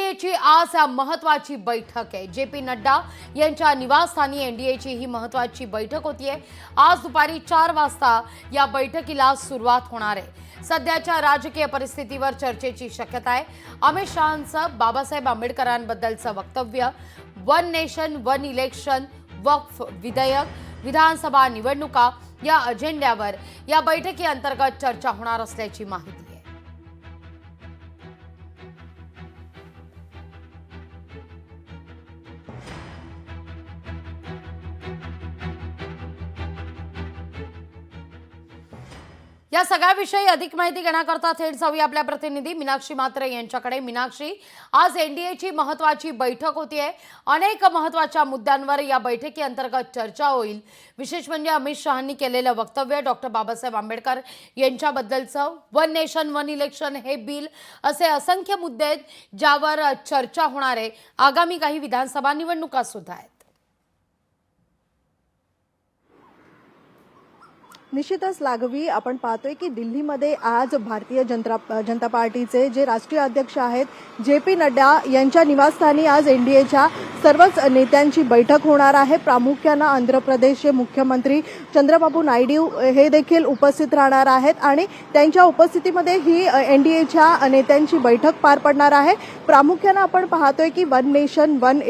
एनडीएची आज महत्त्वाची बैठक आहे। जे.पी. नड्डा यांच्या निवासस्थानी एनडीएची ही महत्त्वाची बैठक होतीये। आज दुपारी 4 वाजता या बैठकीला सुरुवात होणार आहे। सध्याच्या राजकीय परिस्थितीवर चर्चेची शक्यता आहे। अमित शहांचं बाबासाहेब आंबेडकरांबद्दलचं वक्तव्य, वन नेशन वन इलेक्शन, वक्फ विधेयक, विधानसभा निवडणुका या अजेंड्यावर या बैठकीअंतर्गत चर्चा होणार असल्याची माहिती आहे। या सगळ्याविषयी अधिक माहिती घेण्याकरता थेट जाऊया आपल्या प्रतिनिधी मीनाक्षी म्हात्रे यांच्याकडे। मीनाक्षी, आज एनडीएची महत्त्वाची बैठक होतीये। अनेक महत्त्वाच्या मुद्द्यांवर या बैठकीअंतर्गत चर्चा होईल। विशेष म्हणजे अमित शहांनी केलेलं वक्तव्य, डॉक्टर बाबासाहेब आंबेडकर यांच्याबद्दलचं वन नेशन वन इलेक्शन हे बिल, असे असंख्य मुद्दे आहेत ज्यावर चर्चा होणार आहे। आगामी काही विधानसभा निवडणुका सुद्धा आहेत। निश्चितच लागवी आपण पाहतोय की दिल्लीमध्ये आज भारतीय जनता पार्टीचे जे राष्ट्रीय अध्यक्ष आहेत जे.पी. नड्डा यांच्या निवासस्थानी आज एनडीएच्या सर्वच नेत्यांची बैठक होणार आहे। प्रामुख्याने आंध्र प्रदेशचे मुख्यमंत्री चंद्रबाबू नायडू हे देखील उपस्थित राहणार आहेत आणि त्यांच्या उपस्थितीमध्ये ही एनडीएच्या नेत्यांची बैठक पार पडणार आहे। प्रामुख्याने आपण पाहतोय की वन नेशन वन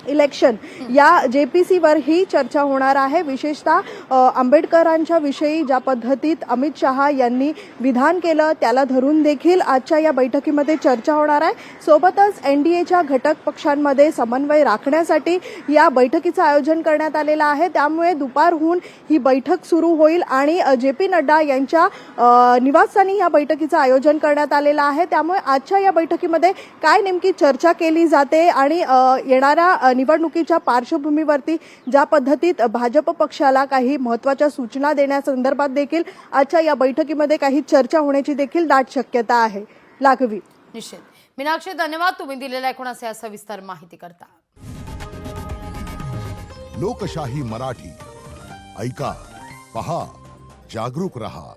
इलेक्शन या जेपीसीवर ही चर्चा होणार आहे। विशेषतः आंबेडकरांच्या विषयी ज्या पद्धतीत अमित शहा यांनी विधान केलं त्याला धरून देखील आजच्या या बैठकीमध्ये चर्चा होणार आहे। सोबतच एनडीएच्या घटक पक्षांमध्ये समन्वय राखण्यासाठी या बैठकीचं आयोजन करण्यात आलेलं आहे। त्यामुळे दुपारहून ही बैठक सुरू होईल आणि जे.पी. नड्डा यांच्या निवासस्थानी या बैठकीचं आयोजन करण्यात आलेलं आहे। त्यामुळे आजच्या या बैठकीमध्ये काय नेमकी चर्चा केली जाते आणि येणाऱ्या निवडणुकीच्या पार्श्वभूमीवरती ज्या पद्धतीत भाजप पक्षाला काही महत्त्वाच्या सूचना देण्यासंदर्भात देखील आजच्या या बैठकीमध्ये काही चर्चा होण्याची देखील दाट शक्यता आहे। लागवी निश्चित। मीनाक्षी, धन्यवाद तुम्ही दिलेल्या एकूणच या सविस्तर माहिती करता। लोकशाही मराठी ऐका, पहा, जागरूक रहा।